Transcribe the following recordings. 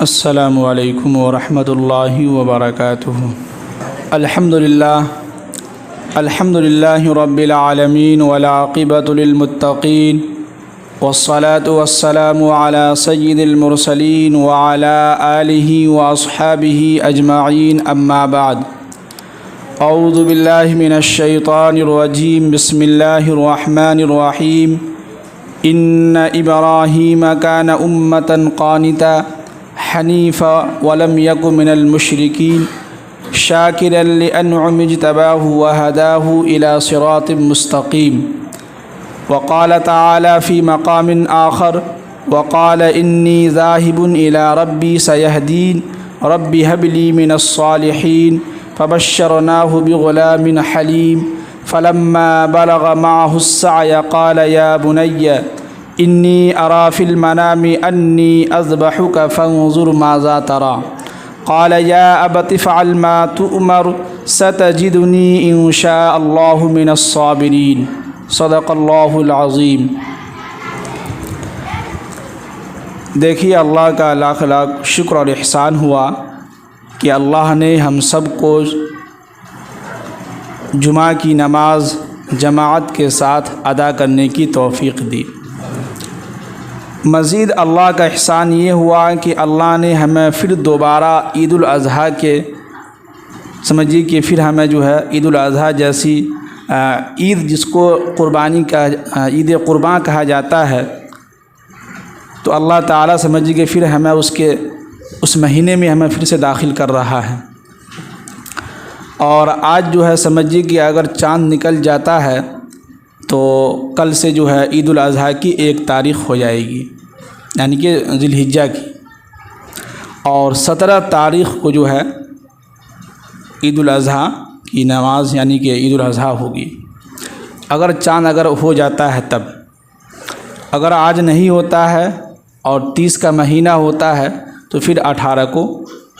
السلام علیکم ورحمۃ اللہ وبرکاتہ۔ الحمد للہ رب العالمین والعاقبۃ للمتقین والصلاة والسلام علی سید المرسلین وعلی آلہ واصحابہ اجمعین، اما بعد۔ اعوذ باللہ من الشیطان الرجیم، بسم اللہ الرحمن الرحیم۔ ان ابراہیم کان امۃ قانتا حنیفا ولم یک من المشرکین شاکرا لانعم اجتباہ وہداہ الی صراط مستقیم۔ وقال تعالی فی مقام آخر وقال انی ذاہب الی ربی سیہدین رب ہب لی من الصالحین فبشرناہ بغلام حلیم۔ فلما بلغ معه السعی قال یا بنی انی ارى فی المنام انی اذبحک فانظر ماذا ترى قال یا ابت افعل ما تؤمر ستجدنی ان شاء اللہ من الصابرین۔ صدق اللہ العظیم۔ دیکھیے، اللہ کا لاکھ لاکھ شکر اور احسان ہوا کہ اللہ نے ہم سب کو جمعہ کی نماز جماعت کے ساتھ ادا کرنے کی توفیق دی۔ مزید اللہ کا احسان یہ ہوا کہ اللہ نے ہمیں پھر دوبارہ عید الاضحیٰ کے سمجھیے کہ پھر ہمیں عید الاضحیٰ جیسی عید، جس کو قربانی کا عید قرباں کہا جاتا ہے، تو اللہ تعالیٰ سمجھیے کہ پھر ہمیں اس مہینے میں ہمیں پھر سے داخل کر رہا ہے۔ اور آج سمجھیے کہ اگر چاند نکل جاتا ہے تو کل سے عید الاضحیٰ کی 1 تاریخ ہو جائے گی، یعنی کہ ذی الحجہ کی، اور 17 تاریخ کو عید الاضحیٰ کی نماز یعنی کہ عید الاضحیٰ ہوگی۔ اگر چاند ہو جاتا ہے تب، اگر آج نہیں ہوتا ہے اور 30 کا مہینہ ہوتا ہے تو پھر 18 کو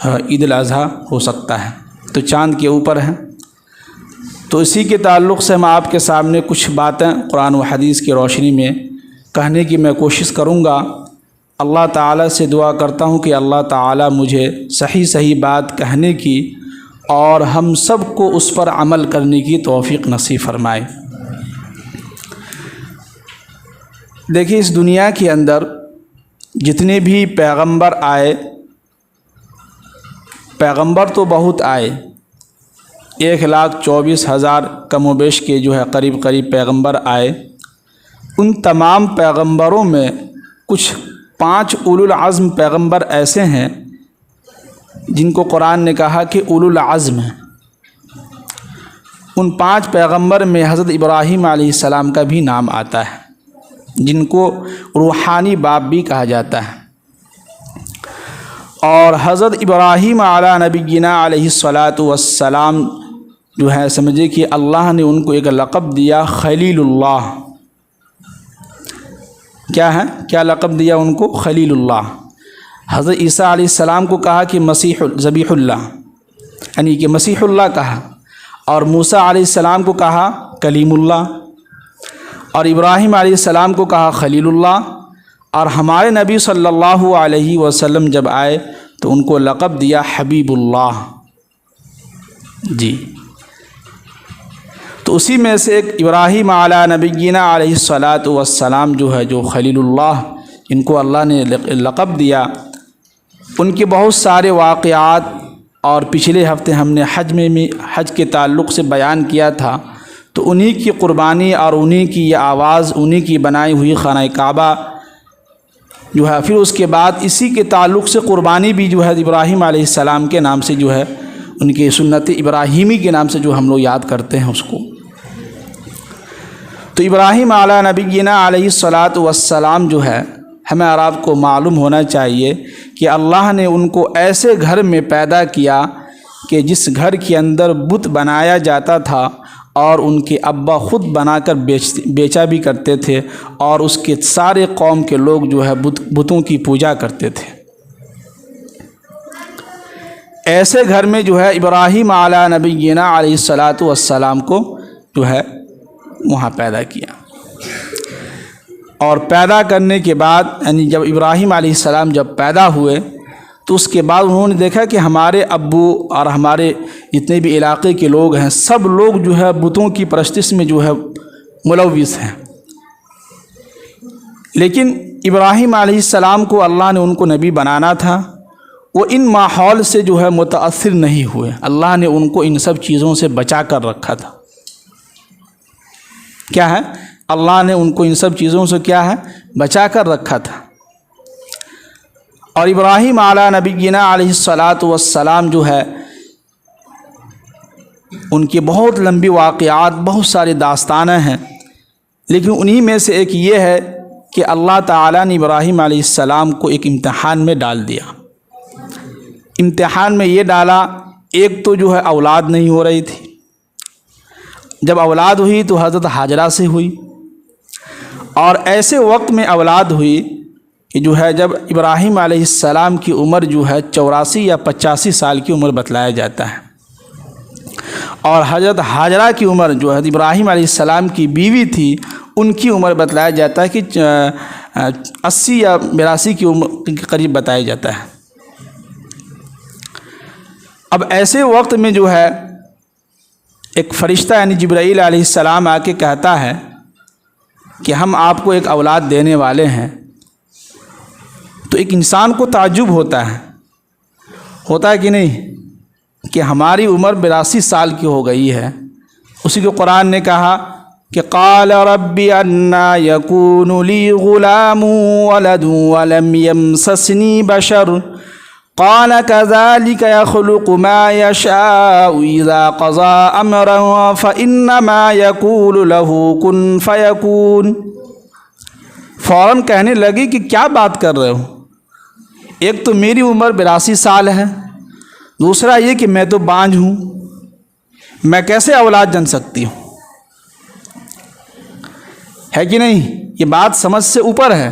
عید الاضحیٰ ہو سکتا ہے، تو چاند کے اوپر ہے۔ تو اسی کے تعلق سے میں آپ کے سامنے کچھ باتیں قرآن و حدیث کی روشنی میں کہنے کی میں کوشش کروں گا۔ اللہ تعالیٰ سے دعا کرتا ہوں کہ اللہ تعالیٰ مجھے صحیح بات کہنے کی اور ہم سب کو اس پر عمل کرنے کی توفیق نصیب فرمائے۔ دیکھیے، اس دنیا کے اندر جتنے بھی پیغمبر آئے، پیغمبر تو بہت آئے، 1,24,000 کم و بیش کے قریب پیغمبر آئے۔ ان تمام پیغمبروں میں کچھ 5 اولو العزم پیغمبر ایسے ہیں جن کو قرآن نے کہا کہ اولو العزم ہیں۔ ان 5 پیغمبر میں حضرت ابراہیم علیہ السلام کا بھی نام آتا ہے، جن کو روحانی باپ بھی کہا جاتا ہے۔ اور حضرت ابراہیم علی نبینا علیہ الصلاۃ والسلام سمجھے کہ اللہ نے ان کو ایک لقب دیا، خلیل اللہ۔ کیا لقب دیا ان کو؟ خلیل اللہ۔ حضرت عیسیٰ علیہ السلام کو کہا کہ ذبیح اللہ، یعنی کہ مسیح اللہ کہا، اور موسیٰ علیہ السلام کو کہا کلیم اللہ، اور ابراہیم علیہ السلام کو کہا خلیل اللہ، اور ہمارے نبی صلی اللہ علیہ وسلم جب آئے تو ان کو لقب دیا حبیب اللہ۔ جی، تو اسی میں سے ایک ابراہیم علی نبینا علیہ الصلاۃ والسلام جو خلیل اللہ، ان کو اللہ نے لقب دیا۔ ان کے بہت سارے واقعات اور پچھلے ہفتے ہم نے حج کے تعلق سے بیان کیا تھا، تو انہی کی قربانی اور انہی کی یہ آواز، انہی کی بنائی ہوئی خانہ کعبہ پھر اس کے بعد اسی کے تعلق سے قربانی بھی ابراہیم علیہ السلام کے نام سے ان کے سنت ابراہیمی کے نام سے ہم لوگ یاد کرتے ہیں اس کو۔ تو ابراہیم علی نبینا علیہ الصلاۃ والسلام ہمیں اور آپ کو معلوم ہونا چاہیے کہ اللہ نے ان کو ایسے گھر میں پیدا کیا کہ جس گھر کے اندر بت بنایا جاتا تھا، اور ان کے ابا خود بنا کر بیچا بھی کرتے تھے، اور اس کے سارے قوم کے لوگ بتوں کی پوجا کرتے تھے۔ ایسے گھر میں ابراہیم علی نبینا علیہ الصلاۃ والسلام کو وہاں پیدا کیا۔ اور پیدا کرنے کے بعد یعنی جب ابراہیم علیہ السلام جب پیدا ہوئے تو اس کے بعد انہوں نے دیکھا کہ ہمارے ابو اور ہمارے جتنے بھی علاقے کے لوگ ہیں سب لوگ جو ہے بتوں کی پرستش میں جو ہے ملوث ہیں، لیکن ابراہیم علیہ السلام کو اللہ نے ان کو نبی بنانا تھا، وہ ان ماحول سے جو ہے متاثر نہیں ہوئے، اللہ نے ان کو ان سب چیزوں سے بچا کر رکھا تھا۔ کیا ہے؟ اللہ نے ان کو ان سب چیزوں سے کیا ہے؟ بچا کر رکھا تھا۔ اور ابراہیم علیہ نبینا علیہ الصلاۃ والسلام جو ہے ان کی بہت لمبی واقعات، بہت ساری داستانیں ہیں، لیکن انہی میں سے ایک یہ ہے کہ اللہ تعالیٰ نے ابراہیم علیہ السلام کو ایک امتحان میں ڈال دیا۔ امتحان میں یہ ڈالا، ایک تو جو ہے اولاد نہیں ہو رہی تھی، جب اولاد ہوئی تو حضرت ہاجرہ سے ہوئی، اور ایسے وقت میں اولاد ہوئی کہ جو ہے جب ابراہیم علیہ السلام کی عمر جو ہے 84 یا 85 سال کی عمر بتلایا جاتا ہے، اور حضرت ہاجرہ کی عمر جو ہے ابراہیم علیہ السلام کی بیوی تھی ان کی عمر بتلایا جاتا ہے کہ 80 یا 82 کی عمر کے قریب بتایا جاتا ہے۔ اب ایسے وقت میں جو ہے ایک فرشتہ یعنی جبرائیل علیہ السلام آ کے کہتا ہے کہ ہم آپ کو ایک اولاد دینے والے ہیں، تو ایک انسان کو تعجب ہوتا ہے کہ نہیں کہ ہماری عمر 82 سال کی ہو گئی ہے۔ اسی کو قرآن نے کہا کہ قال رب انا یکون لی غلام ولد ولم یمسسنی بشر قال كذلك يخلق ما يشاء اذا قضى امرا فانما يقول له كن فيكون۔ فوراً کہنے لگی کہ کیا بات کر رہے ہو، ایک تو میری عمر 82 سال ہے، دوسرا یہ کہ میں تو بانجھ ہوں، میں کیسے اولاد جن سکتی ہوں؟ ہے کہ نہیں؟ یہ بات سمجھ سے اوپر ہے،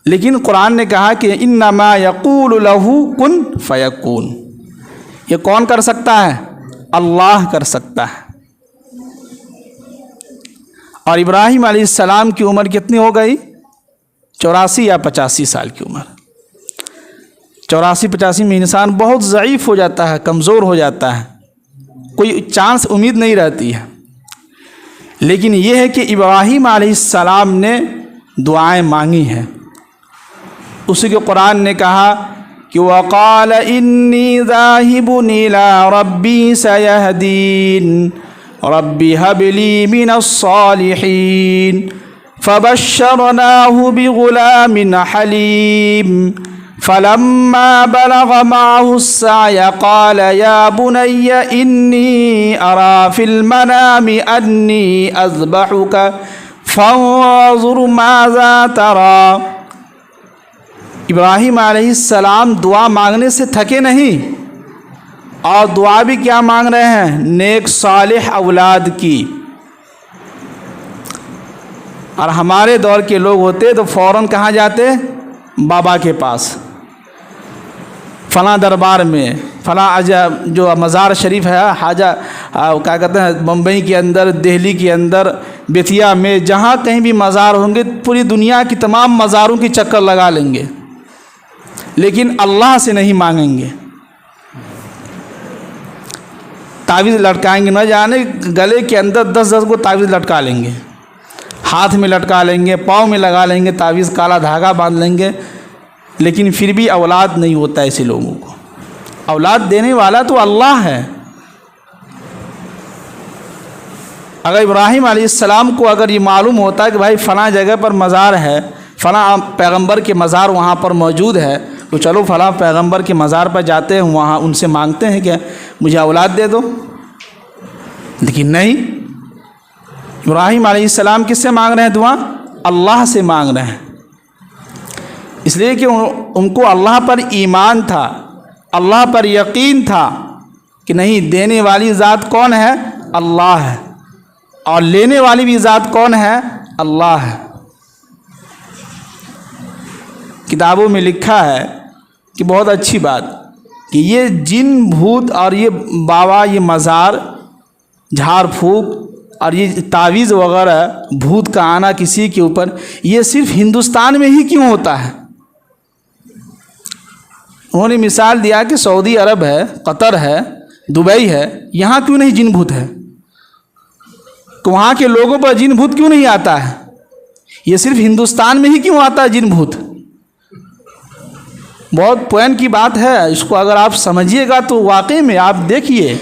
لیکن قرآن نے کہا کہ انما یقول لہ کن فیکون۔ یہ کون کر سکتا ہے؟ اللہ کر سکتا ہے۔ اور ابراہیم علیہ السلام کی عمر کتنی ہو گئی؟ 84 یا 85 سال کی عمر۔ 84-85 میں انسان بہت ضعیف ہو جاتا ہے، کمزور ہو جاتا ہے، کوئی چانس امید نہیں رہتی ہے، لیکن یہ ہے کہ ابراہیم علیہ السلام نے دعائیں مانگی ہیں۔ اسی کے قرآن نے کہا کہ وَقَالَ إِنِّي ذَاهِبٌ إِلَىٰ رَبِّي سَيَهْدِينِ رَبِّ هَبْ لِي مِنَ الصَّالِحِينَ فَبَشَّرْنَاهُ بِغُلَامٍ حَلِيمٍ فَلَمَّا بَلَغَ مَعَهُ السَّعْيَ قَالَ يَا بُنَيَّ إِنِّي أَرَىٰ فِي الْمَنَامِ أَنِّي أَذْبَحُكَ فَانظُرْ مَاذَا تَرَىٰ۔ ابراہیم علیہ السلام دعا مانگنے سے تھکے نہیں، اور دعا بھی کیا مانگ رہے ہیں؟ نیک صالح اولاد کی۔ اور ہمارے دور کے لوگ ہوتے تو فوراً کہاں جاتے؟ بابا کے پاس، فلاں دربار میں، فلاں جو مزار شریف ہے حاجہ کیا کہتے ہیں بمبئی کے اندر، دہلی کے اندر، بیتیا میں، جہاں کہیں بھی مزار ہوں گے پوری دنیا کی تمام مزاروں کی چکر لگا لیں گے، لیکن اللہ سے نہیں مانگیں گے۔ تعویذ لٹکائیں گے، نہ جانے گلے کے اندر 10 کو تعویذ لٹکا لیں گے، ہاتھ میں لٹکا لیں گے، پاؤں میں لگا لیں گے تعویذ، کالا دھاگا باندھ لیں گے، لیکن پھر بھی اولاد نہیں ہوتا ایسے لوگوں کو۔ اولاد دینے والا تو اللہ ہے۔ اگر ابراہیم علیہ السلام کو اگر یہ معلوم ہوتا کہ بھائی فلاں جگہ پر مزار ہے، فلاں پیغمبر کے مزار وہاں پر موجود ہے، تو چلو فلاں پیغمبر کے مزار پر جاتے ہیں، وہاں ان سے مانگتے ہیں کہ مجھے اولاد دے دو، لیکن نہیں، ابراہیم علیہ السلام کس سے مانگ رہے ہیں دعا؟ اللہ سے مانگ رہے ہیں، اس لیے کہ ان کو اللہ پر ایمان تھا، اللہ پر یقین تھا کہ نہیں، دینے والی ذات کون ہے؟ اللہ ہے، اور لینے والی بھی ذات کون ہے؟ اللہ ہے۔ کتابوں میں لکھا ہے کہ بہت اچھی بات کہ یہ جن بھوت اور یہ بابا، یہ مزار، جھاڑ پھونک اور یہ تعویذ وغیرہ، بھوت کا آنا کسی کے اوپر، یہ صرف ہندوستان میں ہی کیوں ہوتا ہے؟ انہوں نے مثال دیا کہ سعودی عرب ہے، قطر ہے، دبئی ہے، یہاں کیوں نہیں جن بھوت ہے؟ کہ وہاں کے لوگوں پر جن بھوت کیوں نہیں آتا ہے؟ یہ صرف ہندوستان میں ہی کیوں آتا ہے جن بھوت؟ بہت پوائنٹ کی بات ہے، اس کو اگر آپ سمجھیے گا تو واقعی میں آپ دیکھیے،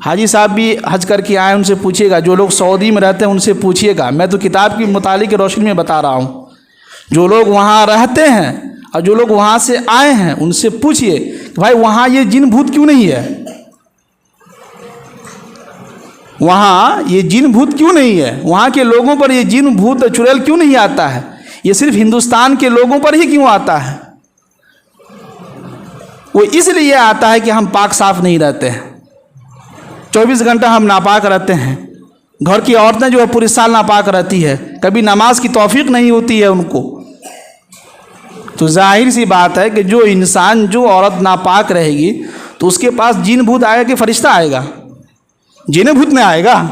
حاجی صاحب بھی حج کر کے آئے، ان سے پوچھیے گا، جو لوگ سعودی میں رہتے ہیں ان سے پوچھیے گا، میں تو کتاب کی مطالعے کی روشنی میں بتا رہا ہوں، جو لوگ وہاں رہتے ہیں اور جو لوگ وہاں سے آئے ہیں ان سے پوچھیے کہ بھائی وہاں یہ جن بھوت کیوں نہیں ہے؟ وہاں یہ جن بھوت کیوں نہیں ہے؟ وہاں کے لوگوں پر یہ جن بھوت چڑیل کیوں نہیں آتا ہے؟ یہ صرف ہندوستان کے لوگوں پر ہی کیوں آتا ہے؟ وہ اس لیے آتا ہے کہ ہم پاک صاف نہیں رہتے ہیں، 24 گھنٹہ ہم ناپاک رہتے ہیں، گھر کی عورتیں جو ہے پورے سال ناپاک رہتی ہے، کبھی نماز کی توفیق نہیں ہوتی ہے ان کو، تو ظاہر سی بات ہے کہ جو انسان، جو عورت ناپاک رہے گی تو اس کے پاس جن بھوت آئے گا کہ فرشتہ آئے گا؟ جن بھوت میں آئے گا،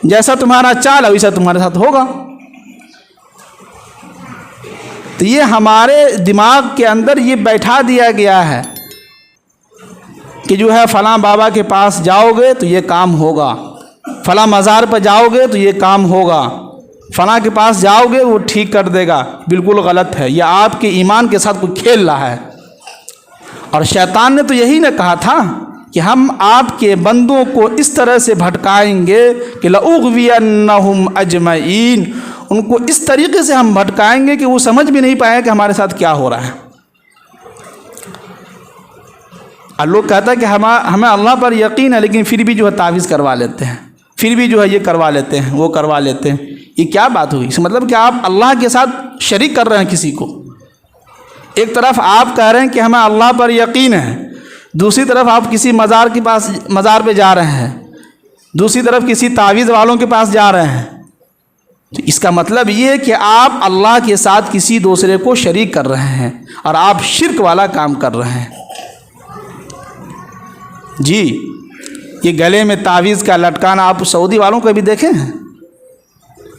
جیسا تمہارا چال ہے ویسا تمہارے ساتھ ہوگا۔ تو یہ ہمارے دماغ کے اندر یہ بیٹھا دیا گیا ہے کہ جو ہے فلاں بابا کے پاس جاؤ گے تو یہ کام ہوگا، فلاں مزار پر جاؤ گے تو یہ کام ہوگا، فلاں کے پاس جاؤ گے وہ ٹھیک کر دے گا۔ بالکل غلط ہے، یہ آپ کے ایمان کے ساتھ کوئی کھیل رہا ہے۔ اور شیطان نے تو یہی نہ کہا تھا کہ ہم آپ کے بندوں کو اس طرح سے بھٹکائیں گے کہ لَأُغْوِيَنَّهُمْ أَجْمَعِينَ، ان کو اس طریقے سے ہم بھٹکائیں گے کہ وہ سمجھ بھی نہیں پائے کہ ہمارے ساتھ کیا ہو رہا ہے۔ اور لوگ کہتا ہے کہ ہمیں اللہ پر یقین ہے لیکن پھر بھی جو ہے تعویذ کروا لیتے ہیں، پھر بھی جو ہے یہ کروا لیتے ہیں، وہ کروا لیتے ہیں۔ یہ کیا بات ہوئی؟ اس مطلب کہ آپ اللہ کے ساتھ شریک کر رہے ہیں کسی کو۔ ایک طرف آپ کہہ رہے ہیں کہ ہمیں اللہ پر یقین ہے، دوسری طرف آپ کسی مزار پہ جا رہے ہیں، دوسری طرف کسی تعویذ والوں کے پاس جا رہے ہیں، تو اس کا مطلب یہ ہے کہ آپ اللہ کے ساتھ کسی دوسرے کو شریک کر رہے ہیں اور آپ شرک والا کام کر رہے ہیں۔ جی، یہ گلے میں تعویذ کا لٹکانا آپ سعودی والوں کو بھی دیکھیں ہیں،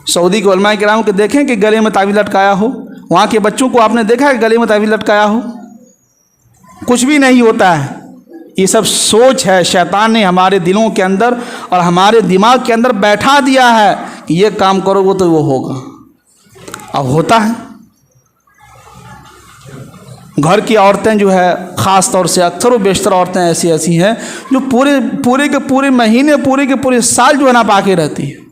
سعودی کے علماء کرام کو دیکھیں کہ گلے میں تعویذ لٹکایا ہو، وہاں کے بچوں کو آپ نے دیکھا ہے گلے میں تعویذ لٹکایا ہو؟ کچھ بھی نہیں ہوتا ہے۔ یہ سب سوچ ہے، شیطان نے ہمارے دلوں کے اندر اور ہمارے دماغ کے اندر بیٹھا دیا ہے کہ یہ کام کرو گے تو وہ ہوگا، اب ہوتا ہے۔ گھر کی عورتیں جو ہے خاص طور سے اکثر و بیشتر عورتیں ایسی ہیں جو پورے کے پورے مہینے، پورے کے پورے سال جو ہے ناپاکے رہتی ہے،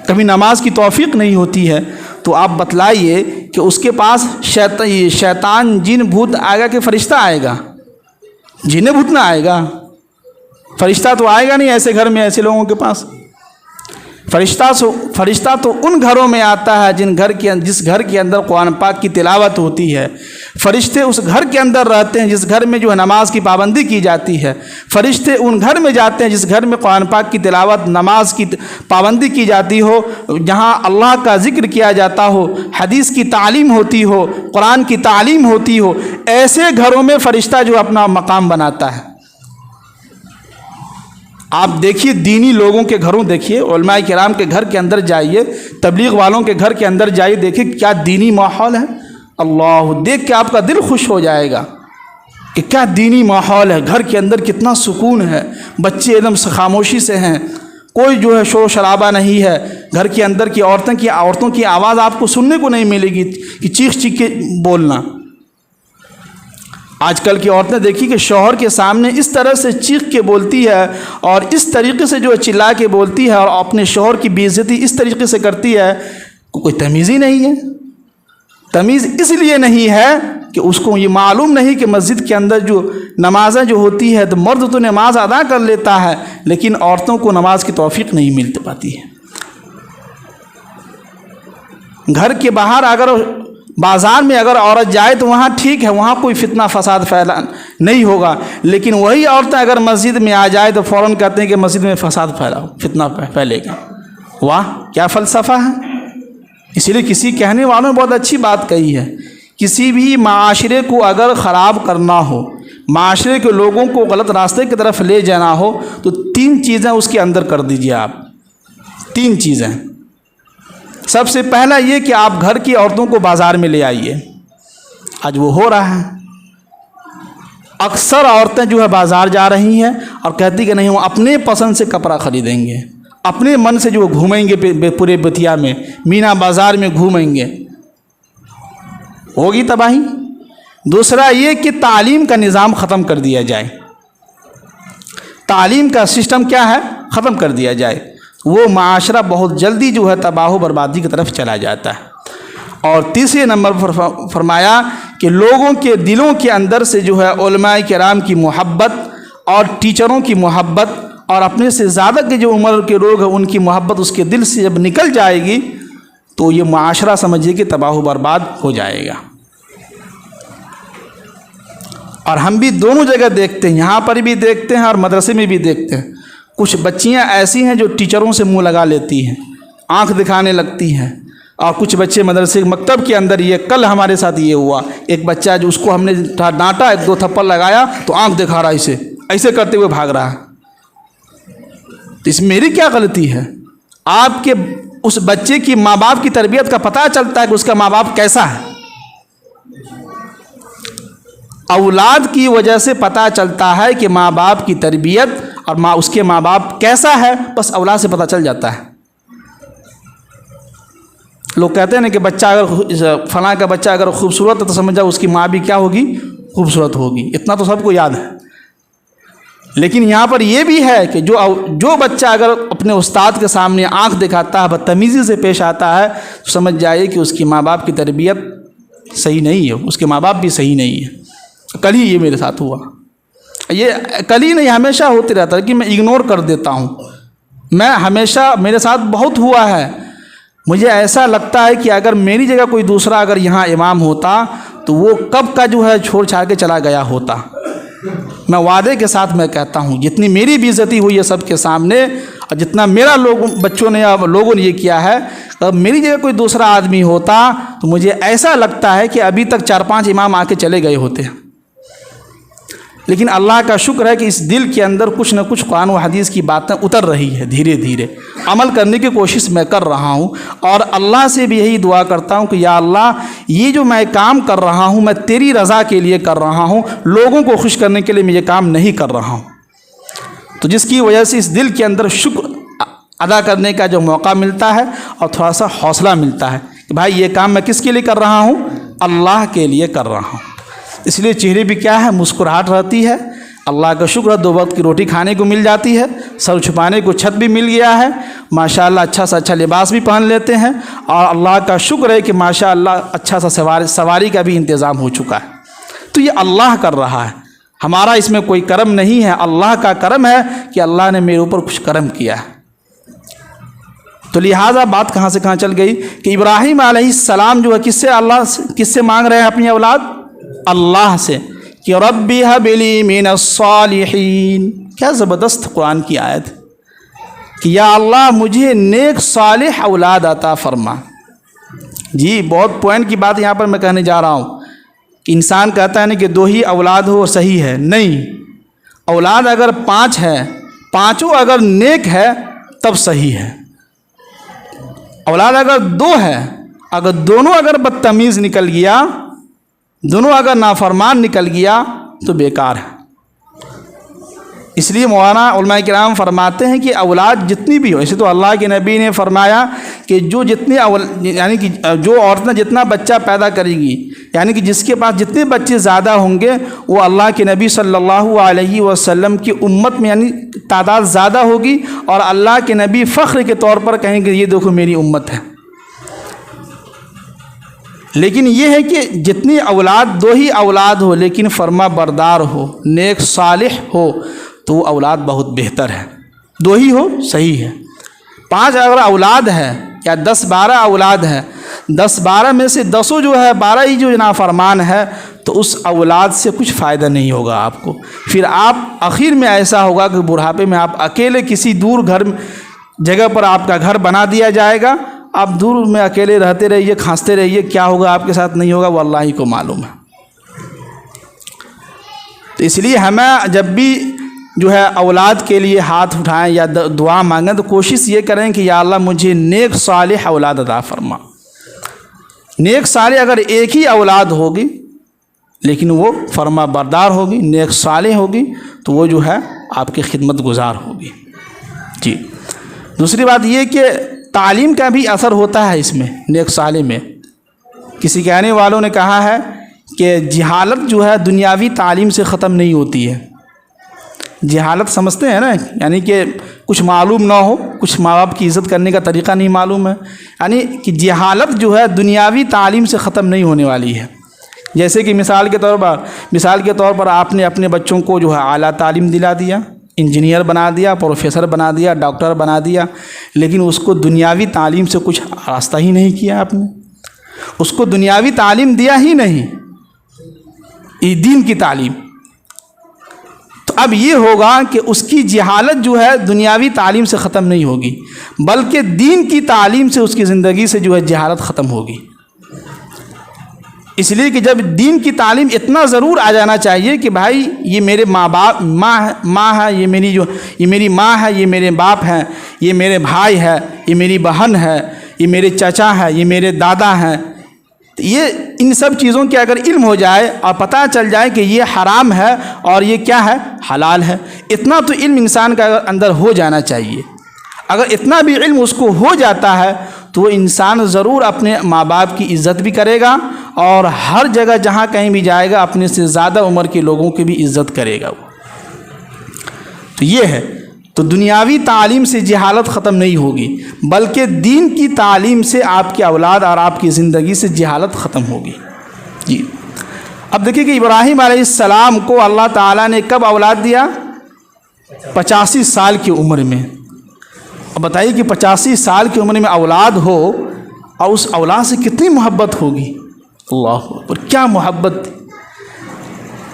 کبھی نماز کی توفیق نہیں ہوتی ہے۔ تو آپ بتلائیے کہ اس کے پاس شیطان جن بھوت آئے گا کہ فرشتہ آئے گا؟ جن بھوت نہ آئے گا، فرشتہ تو آئے گا نہیں ایسے گھر میں، ایسے لوگوں کے پاس۔ فرشتہ تو ان گھروں میں آتا ہے جس گھر کے اندر قرآن پاک کی تلاوت ہوتی ہے، فرشتے اس گھر کے اندر رہتے ہیں جس گھر میں جو ہے نماز کی پابندی کی جاتی ہے، فرشتے ان گھر میں جاتے ہیں جس گھر میں قرآن پاک کی تلاوت، نماز کی پابندی کی جاتی ہو، جہاں اللہ کا ذکر کیا جاتا ہو، حدیث کی تعلیم ہوتی ہو، قرآن کی تعلیم ہوتی ہو، ایسے گھروں میں فرشتہ جو اپنا مقام بناتا ہے۔ آپ دیکھیے دینی لوگوں کے گھروں، دیکھیے علماء کرام کے گھر کے اندر جائیے، تبلیغ والوں کے گھر کے اندر جائیے، دیکھیے کیا دینی ماحول ہے۔ اللہ، دیکھ کے آپ کا دل خوش ہو جائے گا کہ کیا دینی ماحول ہے، گھر کے اندر کتنا سکون ہے، بچے ایک دم خاموشی سے ہیں، کوئی جو ہے شور و شرابہ نہیں ہے، گھر کے اندر کی عورتوں کی آواز آپ کو سننے کو نہیں ملے گی کہ چیخ کے بولنا۔ آج کل کی عورتیں دیکھی کہ شوہر کے سامنے اس طرح سے چیخ کے بولتی ہے اور اس طریقے سے جو چلا کے بولتی ہے اور اپنے شوہر کی بے عزتی اس طریقے سے کرتی ہے، کوئی تمیز ہی نہیں ہے۔ تمیز اس لیے نہیں ہے کہ اس کو یہ معلوم نہیں کہ مسجد کے اندر جو نمازیں جو ہوتی ہے تو مرد تو نماز ادا کر لیتا ہے لیکن عورتوں کو نماز کی توفیق نہیں مل پاتی ہے۔ گھر کے باہر اگر بازار میں اگر عورت جائے تو وہاں ٹھیک ہے، وہاں کوئی فتنہ فساد پھیلا نہیں ہوگا، لیکن وہی عورتیں اگر مسجد میں آ جائے تو فوراً کہتے ہیں کہ مسجد میں فساد پھیلاؤ، فتنہ پھیلے گا۔ واہ، کیا فلسفہ ہے! اسی لیے کسی کہنے والوں نے بہت اچھی بات کہی ہے، کسی بھی معاشرے کو اگر خراب کرنا ہو، معاشرے کے لوگوں کو غلط راستے کی طرف لے جانا ہو تو 3 چیزیں اس کے اندر کر دیجیے آپ۔ 3 چیزیں۔ سب سے پہلا یہ کہ آپ گھر کی عورتوں کو بازار میں لے آئیے، آج وہ ہو رہا ہے. اکثر عورتیں جو ہے بازار جا رہی ہیں اور کہتی کہ نہیں ہم اپنے پسند سے کپڑا خریدیں گے, اپنے من سے جو گھومیں گے پورے بتیا میں, مینا بازار میں گھومیں گے. ہوگی تباہی. دوسرا یہ کہ تعلیم کا نظام ختم کر دیا جائے, تعلیم کا سسٹم کیا ہے, ختم کر دیا جائے. وہ معاشرہ بہت جلدی جو ہے تباہ و بربادی کی طرف چلا جاتا ہے. اور تیسرے نمبر پر فرمایا کہ لوگوں کے دلوں کے اندر سے جو ہے علماء کرام کی محبت اور ٹیچروں کی محبت اور اپنے سے زیادہ کے جو عمر کے لوگ ہیں ان کی محبت اس کے دل سے جب نکل جائے گی تو یہ معاشرہ سمجھیے کہ تباہ و برباد ہو جائے گا. اور ہم بھی دونوں جگہ دیکھتے ہیں, یہاں پر بھی دیکھتے ہیں اور مدرسے میں بھی دیکھتے ہیں. کچھ بچیاں ایسی ہیں جو ٹیچروں سے منہ لگا لیتی ہیں, آنکھ دکھانے لگتی ہیں. اور کچھ بچے مدرسے مکتب کے اندر, یہ کل ہمارے ساتھ یہ ہوا, ایک بچہ جو اس کو ہم نے ڈانٹا, 1-2 تھپڑ لگایا تو آنکھ دکھا رہا, ایسے کرتے ہوئے بھاگ رہا. تو اس میں میری کیا غلطی ہے؟ آپ کے اس بچے کی ماں باپ کی تربیت کا پتہ چلتا ہے کہ اس کا ماں باپ کیسا ہے. اولاد کی وجہ سے پتہ چلتا ہے کہ ماں باپ کی تربیت اور اس کے ماں باپ کیسا ہے, بس اولاد سے پتہ چل جاتا ہے. لوگ کہتے ہیں نا کہ بچہ اگر فلاں کا بچہ اگر خوبصورت ہے تو سمجھ جاؤ اس کی ماں بھی کیا ہوگی, خوبصورت ہوگی. اتنا تو سب کو یاد ہے. لیکن یہاں پر یہ بھی ہے کہ جو بچہ اگر اپنے استاد کے سامنے آنکھ دکھاتا ہے, بدتمیزی سے پیش آتا ہے, تو سمجھ جائے کہ اس کی ماں باپ کی تربیت صحیح نہیں ہے, اس کے ماں باپ بھی صحیح نہیں ہے. کل ہی یہ میرے ساتھ ہوا. یہ کل ہی نہیں, ہمیشہ ہوتے رہتا ہے کہ میں اگنور کر دیتا ہوں. میں ہمیشہ, میرے ساتھ بہت ہوا ہے. مجھے ایسا لگتا ہے کہ اگر میری جگہ کوئی دوسرا اگر یہاں امام ہوتا تو وہ کب کا جو ہے چھوڑ چھاڑ کے چلا گیا ہوتا. میں وعدے کے ساتھ میں کہتا ہوں, جتنی میری بے عزتی ہوئی ہے سب کے سامنے, اور جتنا میرا بچوں نے یا لوگوں نے یہ کیا ہے, اگر میری جگہ کوئی دوسرا آدمی ہوتا تو مجھے ایسا لگتا ہے کہ ابھی تک 4-5 امام آ کے چلے گئے ہوتے. لیکن اللہ کا شکر ہے کہ اس دل کے اندر کچھ نہ کچھ قرآن و حدیث کی باتیں اتر رہی ہے. دھیرے دھیرے عمل کرنے کی کوشش میں کر رہا ہوں, اور اللہ سے بھی یہی دعا کرتا ہوں کہ یا اللہ یہ جو میں کام کر رہا ہوں میں تیری رضا کے لیے کر رہا ہوں, لوگوں کو خوش کرنے کے لیے میں یہ کام نہیں کر رہا ہوں. تو جس کی وجہ سے اس دل کے اندر شکر ادا کرنے کا جو موقع ملتا ہے اور تھوڑا سا حوصلہ ملتا ہے کہ بھائی یہ کام میں کس کے لیے کر رہا ہوں, اللہ کے لیے کر رہا ہوں. اس لیے چہرے بھی کیا ہے, مسکراہٹ رہتی ہے. اللہ کا شکر ہے 2 وقت کی روٹی کھانے کو مل جاتی ہے, سر چھپانے کو چھت بھی مل گیا ہے, ماشاءاللہ اچھا سا اچھا لباس بھی پہن لیتے ہیں, اور اللہ کا شکر ہے کہ ماشاءاللہ اچھا سا سواری کا بھی انتظام ہو چکا ہے. تو یہ اللہ کر رہا ہے, ہمارا اس میں کوئی کرم نہیں ہے, اللہ کا کرم ہے کہ اللہ نے میرے اوپر کچھ کرم کیا ہے. تو لہٰذا بات کہاں سے کہاں چل گئی کہ ابراہیم علیہ السلام جو ہے کس سے مانگ رہے ہیں اپنی اولاد, اللہ سے, کہ ربی ہب لی من الصالحین. کیا زبردست قرآن کی آیت کہ یا اللہ مجھے نیک صالح اولاد عطا فرما. جی بہت پوائنٹ کی بات یہاں پر میں کہنے جا رہا ہوں کہ انسان کہتا ہے نا کہ 2 ہی اولاد ہو صحیح ہے. نہیں, اولاد اگر 5 ہے, 5 اگر نیک ہے تب صحیح ہے. اولاد اگر 2 ہے, اگر دونوں اگر بدتمیز نکل گیا, دونوں اگر نافرمان نکل گیا تو بیکار ہے. اس لیے مولانا علماء کرام فرماتے ہیں کہ اولاد جتنی بھی ہو, ایسے تو اللہ کے نبی نے فرمایا کہ یعنی کہ جو عورتیں جتنا بچہ پیدا کرے گی, یعنی کہ جس کے پاس جتنے بچے زیادہ ہوں گے وہ اللہ کے نبی صلی اللہ علیہ وسلم کی امت میں یعنی تعداد زیادہ ہوگی, اور اللہ کے نبی فخر کے طور پر کہیں گے یہ دیکھو میری امت ہے. لیکن یہ ہے کہ جتنی اولاد 2 ہی اولاد ہو لیکن فرما بردار ہو, نیک صالح ہو, تو وہ اولاد بہت بہتر ہے. 2 ہی ہو صحیح ہے. 5 اگر اولاد ہے یا 10-12 اولاد ہے, 10-12 میں سے 10 جو ہے 12 ہی جو نافرمان ہے, تو اس اولاد سے کچھ فائدہ نہیں ہوگا آپ کو. پھر آپ آخر میں ایسا ہوگا کہ بڑھاپے میں آپ اکیلے کسی دور جگہ پر آپ کا گھر بنا دیا جائے گا, آپ دور میں اکیلے رہتے رہیے, کھانستے رہیے, کیا ہوگا آپ کے ساتھ نہیں ہوگا وہ اللہ ہی کو معلوم ہے. تو اس لیے ہمیں جب بھی جو ہے اولاد کے لیے ہاتھ اٹھائیں یا دعا مانگیں تو کوشش یہ کریں کہ یا اللہ مجھے نیک صالح اولاد عطا فرما. نیک صالح اگر ایک ہی اولاد ہوگی لیکن وہ فرما بردار ہوگی، نیک صالح ہوگی، تو وہ جو ہے آپ کی خدمت گزار ہوگی۔ جی، دوسری بات یہ کہ تعلیم کا بھی اثر ہوتا ہے اس میں، نیک صالح میں۔ کسی کہنے والوں نے کہا ہے کہ جہالت جو ہے دنیاوی تعلیم سے ختم نہیں ہوتی ہے۔ جہالت سمجھتے ہیں نا، یعنی کہ کچھ معلوم نہ ہو، کچھ ماں باپ کی عزت کرنے کا طریقہ نہیں معلوم ہے، یعنی کہ جہالت جو ہے دنیاوی تعلیم سے ختم نہیں ہونے والی ہے۔ جیسے کہ مثال کے طور پر آپ نے اپنے بچوں کو جو ہے اعلیٰ تعلیم دلا دیا، انجینئر بنا دیا، پروفیسر بنا دیا، ڈاکٹر بنا دیا، لیکن اس کو دنیاوی تعلیم سے کچھ راستہ ہی نہیں کیا آپ نے، اس کو دنیاوی تعلیم دیا ہی نہیں، یہ دین کی تعلیم۔ تو اب یہ ہوگا کہ اس کی جہالت جو ہے دنیاوی تعلیم سے ختم نہیں ہوگی، بلکہ دین کی تعلیم سے اس کی زندگی سے جو ہے جہالت ختم ہوگی۔ اس لیے کہ جب دین کی تعلیم اتنا ضرور آ جانا چاہیے کہ بھائی یہ میرے ماں ہے، یہ میری ماں ہے، یہ میرے باپ ہیں، یہ میرے بھائی ہے، یہ میری بہن ہے، یہ میرے چچا ہے، یہ میرے دادا ہیں، یہ ان سب چیزوں کے اگر علم ہو جائے اور پتہ چل جائے کہ یہ حرام ہے اور یہ کیا ہے، حلال ہے، اتنا تو علم انسان کا اندر ہو جانا چاہیے۔ اگر اتنا بھی علم اس کو ہو جاتا ہے تو وہ انسان ضرور اپنے ماں باپ کی عزت بھی کرے گا، اور ہر جگہ جہاں کہیں بھی جائے گا اپنے سے زیادہ عمر کے لوگوں کی بھی عزت کرے گا وہ۔ تو یہ ہے، تو دنیاوی تعلیم سے جہالت ختم نہیں ہوگی، بلکہ دین کی تعلیم سے آپ کی اولاد اور آپ کی زندگی سے جہالت ختم ہوگی۔ جی، اب دیکھیے کہ ابراہیم علیہ السلام کو اللہ تعالیٰ نے کب اولاد دیا؟ 85 سال کی عمر میں۔ اب بتائیے کہ 85 سال کی عمر میں اولاد ہو اور اس اولاد سے کتنی محبت ہوگی، اللہ اکبر، کیا محبت تھی۔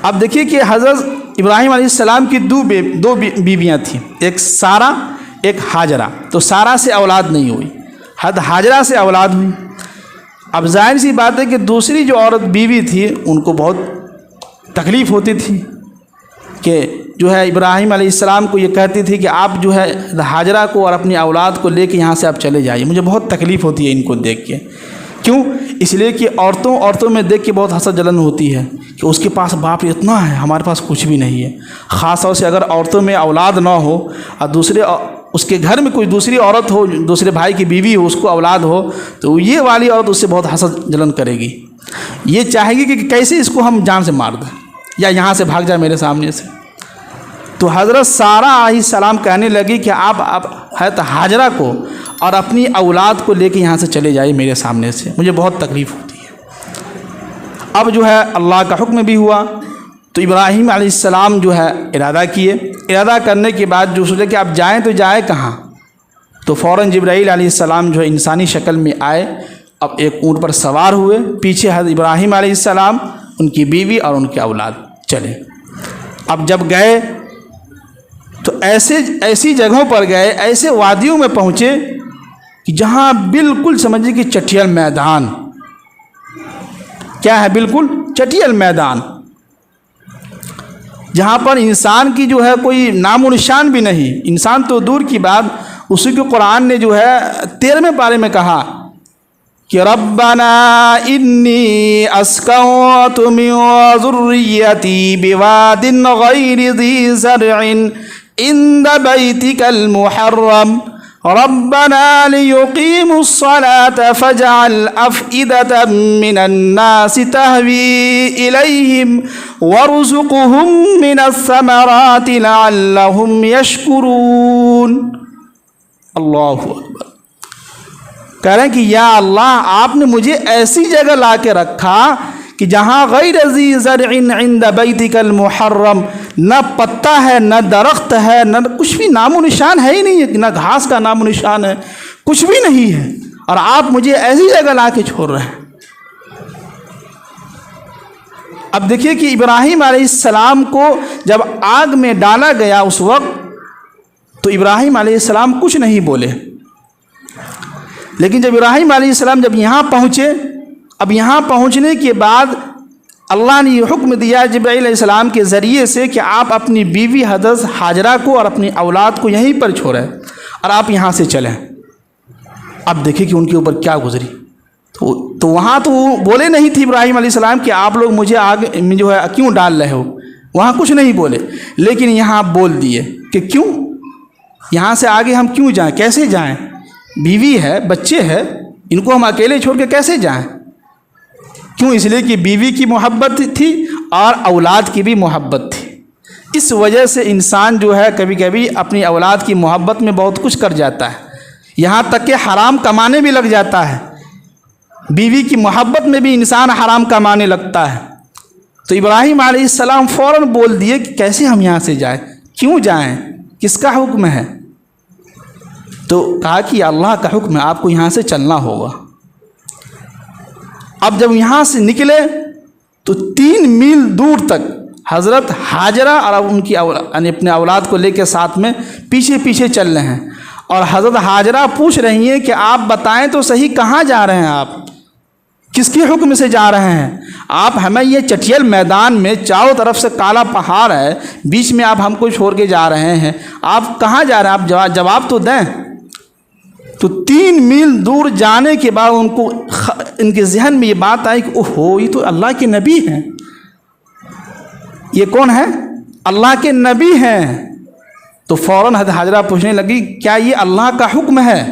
اب دیکھیے کہ حضرت ابراہیم علیہ السلام کی دو بیویاں تھیں، ایک سارہ، ایک ہاجرہ۔ تو سارہ سے اولاد نہیں ہوئی، ہاجرہ سے اولاد ہوئی۔ اب ظاہر سی بات ہے کہ دوسری جو عورت بیوی تھی ان کو بہت تکلیف ہوتی تھی کہ جو ہے ابراہیم علیہ السلام کو یہ کہتی تھی کہ آپ جو ہے ہاجرہ کو اور اپنی اولاد کو لے کے یہاں سے آپ چلے جائیے، مجھے بہت تکلیف ہوتی ہے ان کو دیکھ کے۔ کیوں؟ اس لیے کہ عورتوں میں دیکھ کے بہت حسد جلن ہوتی ہے کہ اس کے پاس باپ اتنا ہے، ہمارے پاس کچھ بھی نہیں ہے۔ خاص طور سے اگر عورتوں میں اولاد نہ ہو اور اس کے گھر میں کوئی دوسری عورت ہو، دوسرے بھائی کی بیوی ہو، اس کو اولاد ہو، تو یہ والی عورت اس سے بہت حسد جلن کرے گی، یہ چاہے گی کہ کیسے اس کو ہم جان سے مار دیں یا یہاں سے بھاگ جائے میرے سامنے سے۔ تو حضرت سارہ علیہ السلام کہنے لگی کہ آپ حضرت ہاجرہ کو اور اپنی اولاد کو لے کے یہاں سے چلے جائیے میرے سامنے سے، مجھے بہت تکلیف ہوتی ہے۔ اب جو ہے اللہ کا حکم بھی ہوا، تو ابراہیم علیہ السلام جو ہے ارادہ کیے۔ ارادہ کرنے کے بعد جو سوچے کہ اب جائیں تو جائیں کہاں، تو فوراً جبرائیل علیہ السلام جو ہے انسانی شکل میں آئے، اب ایک اونٹ پر سوار ہوئے، پیچھے حضرت ابراہیم علیہ السلام، ان کی بیوی اور ان کے اولاد چلے۔ اب جب گئے تو ایسی جگہوں پر گئے، ایسے وادیوں میں پہنچے کہ جہاں بالکل سمجھیے کہ چٹیل میدان، کیا ہے، بالکل چٹیل میدان، جہاں پر انسان کی جو ہے کوئی نام و نشان بھی نہیں۔ انسان تو دور کی بات، اسی کو قرآن نے جو ہے 13ویں پارے میں کہا کہ ربنا انی اسکنت من ذریتی بواد غیر ذی زرع عند بیتک المحرم ربنا لیقیموا الصلاة فاجعل افئدة من الناس تهوی الیہم وارزقهم من الثمرات لعلهم یشکرون۔ اللہ اکبر، کہہ رہے ہیں کہ یا اللہ، آپ نے مجھے ایسی جگہ لا کے رکھا کہ جہاں غیر ذی زرع عند بیتک المحرم، نہ پتا ہے، نہ درخت ہے، نہ کچھ بھی، نام و نشان ہے ہی نہیں ہے، نہ گھاس کا نام و نشان ہے، کچھ بھی نہیں ہے، اور آپ مجھے ایسی جگہ لا کے چھوڑ رہے ہیں۔ اب دیکھیے کہ ابراہیم علیہ السلام کو جب آگ میں ڈالا گیا اس وقت، تو ابراہیم علیہ السلام کچھ نہیں بولے، لیکن جب ابراہیم علیہ السلام جب یہاں پہنچے، اب یہاں پہنچنے کے بعد اللہ نے یہ حکم دیا جبرائیل علیہ السلام کے ذریعے سے کہ آپ اپنی بیوی حضرت ہاجرہ کو اور اپنی اولاد کو یہیں پر چھوڑیں اور آپ یہاں سے چلیں۔ اب دیکھیں کہ ان کے اوپر کیا گزری، تو وہاں تو وہ بولے نہیں تھے ابراہیم علیہ السلام کہ آپ لوگ مجھے آگ میں جو ہے کیوں ڈال رہے ہو، وہاں کچھ نہیں بولے، لیکن یہاں بول دیے کہ کیوں، یہاں سے آگے ہم کیوں جائیں، کیسے جائیں، بیوی ہے، بچے ہے، ان کو ہم اکیلے چھوڑ کے کیسے جائیں؟ کیوں؟ اس لیے کہ بیوی کی محبت تھی اور اولاد کی بھی محبت تھی۔ اس وجہ سے انسان جو ہے کبھی کبھی اپنی اولاد کی محبت میں بہت کچھ کر جاتا ہے، یہاں تک کہ حرام کمانے بھی لگ جاتا ہے۔ بیوی کی محبت میں بھی انسان حرام کمانے لگتا ہے۔ تو ابراہیم علیہ السلام فوراً بول دیے کہ کیسے ہم یہاں سے جائیں، کیوں جائیں، کس کا حکم ہے؟ تو کہا کہ اللہ کا حکم ہے، آپ کو یہاں سے چلنا ہوگا۔ اب جب یہاں سے نکلے تو 3 میل دور تک حضرت ہاجرہ اور اب ان کی اپنے اولاد کو لے کے ساتھ میں پیچھے پیچھے چل رہے ہیں، اور حضرت ہاجرہ پوچھ رہی ہیں کہ آپ بتائیں تو صحیح کہاں جا رہے ہیں، آپ کس کے حکم سے جا رہے ہیں؟ آپ ہمیں یہ چٹیل میدان میں چاروں طرف سے کالا پہاڑ ہے، بیچ میں آپ ہم کو چھوڑ کے جا رہے ہیں، آپ کہاں جا رہے ہیں؟ آپ جواب تو دیں۔ تو 3 میل دور جانے کے بعد ان کے ذہن میں یہ بات آئی کہ اوہو، یہ تو اللہ کے نبی ہیں۔ یہ کون ہے؟ اللہ کے نبی ہیں۔ تو فوراً حضرت ہاجرہ پوچھنے لگی کیا یہ اللہ کا حکم ہے؟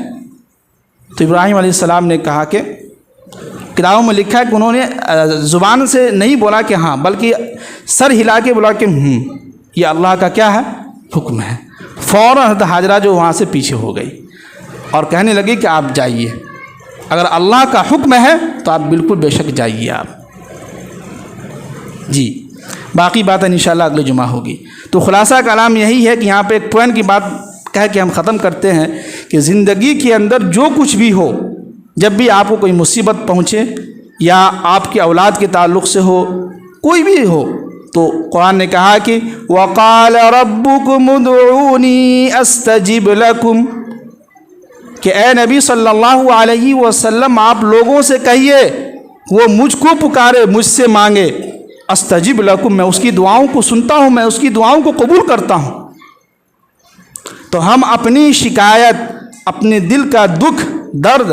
تو ابراہیم علیہ السلام نے کہا کہ کتابوں میں لکھا ہے کہ انہوں نے زبان سے نہیں بولا کہ ہاں، بلکہ سر ہلا کے بولا کہ یہ اللہ کا کیا ہے؟ حکم ہے۔ فوراً حضرت ہاجرہ جو وہاں سے پیچھے ہو گئی اور کہنے لگی کہ آپ جائیے، اگر اللہ کا حکم ہے تو آپ بالکل بے شک جائیے آپ۔ جی، باقی باتیں انشاءاللہ اگلے جمعہ ہوگی۔ تو خلاصہ کلام یہی ہے کہ یہاں پہ ایک پوائنٹ کی بات کہہ کے ہم ختم کرتے ہیں کہ زندگی کے اندر جو کچھ بھی ہو، جب بھی آپ کو کوئی مصیبت پہنچے یا آپ کی اولاد کے تعلق سے ہو، کوئی بھی ہو، تو قرآن نے کہا کہ وَقَالَ رَبُّكُمُ ادْعُونِي أَسْتَجِبْ لَكُمْ، کہ اے نبی صلی اللہ علیہ وسلم آپ لوگوں سے کہیے وہ مجھ کو پکارے، مجھ سے مانگے، استجب لکم، میں اس کی دعاؤں کو سنتا ہوں، میں اس کی دعاؤں کو قبول کرتا ہوں۔ تو ہم اپنی شکایت، اپنے دل کا دکھ، درد،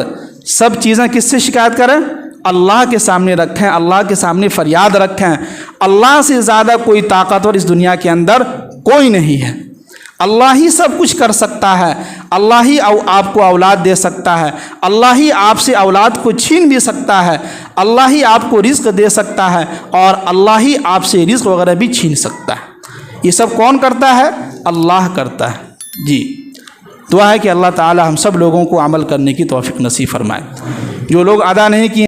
سب چیزیں کس سے شکایت کریں؟ اللہ کے سامنے رکھیں، اللہ کے سامنے فریاد رکھیں۔ اللہ سے زیادہ کوئی طاقتور اس دنیا کے اندر کوئی نہیں ہے۔ اللہ ہی سب کچھ کر سکتا ہے، اللہ ہی آپ کو اولاد دے سکتا ہے، اللہ ہی آپ سے اولاد کو چھین بھی سکتا ہے، اللہ ہی آپ کو رزق دے سکتا ہے، اور اللہ ہی آپ سے رزق وغیرہ بھی چھین سکتا ہے۔ یہ سب کون کرتا ہے؟ اللہ کرتا ہے۔ جی، دعا ہے کہ اللہ تعالی ہم سب لوگوں کو عمل کرنے کی توفیق نصیب فرمائے۔ جو لوگ ادا نہیں کیے